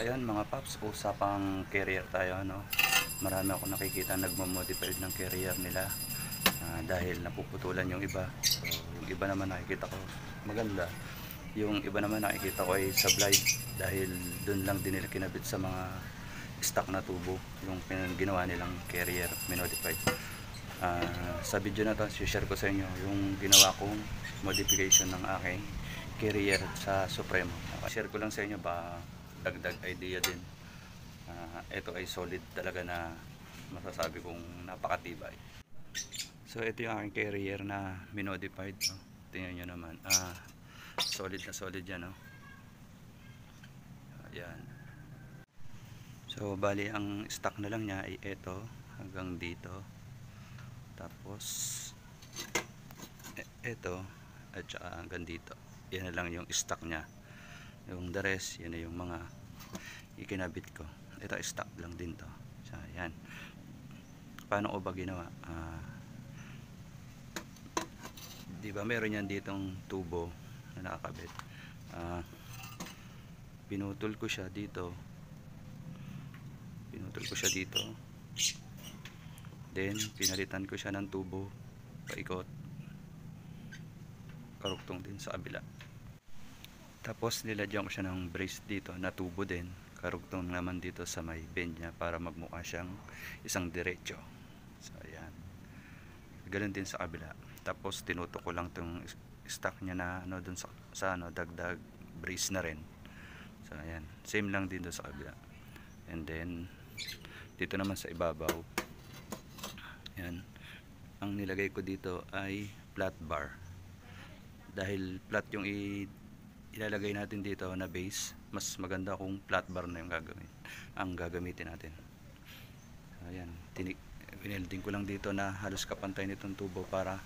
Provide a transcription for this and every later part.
ayan mga paps, usapang carrier tayo, no? Marami ako nakikita nagmo-modify ng carrier nila dahil napuputulan yung iba. So, yung iba naman nakikita ko maganda. Yung iba naman nakikita ko ay sablay dahil dun lang din nila kinabit sa mga stock na tubo yung ginawa nilang carrier modified. Sa video na to, share ko sa inyo yung ginawa kong modification ng aking carrier sa Supremo. Share ko lang sa inyo ba dagdag idea din. Ito ay solid talaga na masasabi kong napakatibay. So ito yung aking carrier na minodified, no? Tingnan nyo naman, solid na solid yan, no? Ayan. So bali ang stock na lang niya ay ito hanggang dito, tapos ito at saka hanggang dito. Yan na lang yung stock niya. Yung the rest, yan na yung mga ikinabit ko. Ito stock lang din to. So yan. Paano ko ba ginawa? Di ba meron yan ditong tubo na nakakabit. Pinutol ko siya dito. Then pinalitan ko siya ng tubo paikot. Karugtong din sa kabila. Tapos nilagyan ko siya ng brace dito na tubo din. Karugtong naman dito sa may bend niya para magmukha siyang isang diretso. So ayan. Ganun din sa kabila. Tapos tinutok ko lang tong stock niya na ano dun sa ano dagdag brace na rin. So ayan. Same lang din doon sa kabila. And then dito naman sa ibabaw. Ayan. Ang nilagay ko dito ay flat bar. Dahil flat yung ilalagay natin dito na base, mas maganda kung flat bar na yung gagamitin natin. Ayan, winelding ko lang dito na halos kapantay nitong tubo para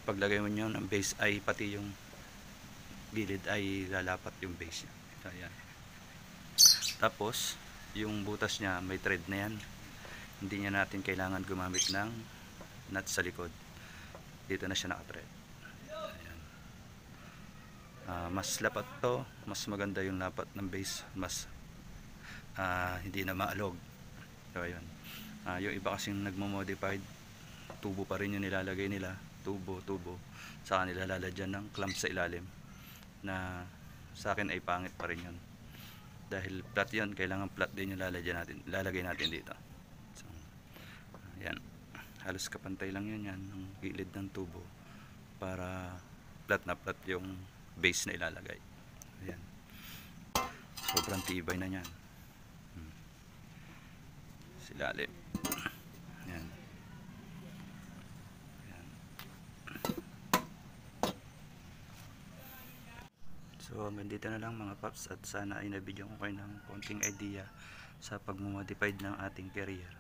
paglagay mo nyo ng base ay pati yung gilid ay lalapat yung base nya. Ayan. Tapos yung butas nya may thread na yan, hindi nya natin kailangan gumamit ng nut sa likod. Dito na siya naka-thread. Mas lapat to, mas maganda yung lapat ng base, mas hindi na maalog. So ayun. Yung iba kasing nagmo-modified, tubo pa rin yung nilalagay nila, tubo, saka nila lalagyan ng clamp sa ilalim, na sa akin ay pangit pa rin yun. Dahil flat yun, kailangan flat din yung lalagay natin dito. So ayan, halos kapantay lang yun yan, ang gilid ng tubo, para flat na flat yung base na ilalagay. Ayan. Sobrang tibay na yan. Silalim. Ayan. Ayan. So hanggang dito na lang mga paps, at sana ay nabigyan ko kayo ng konting idea sa pagmamodified ng ating carrier.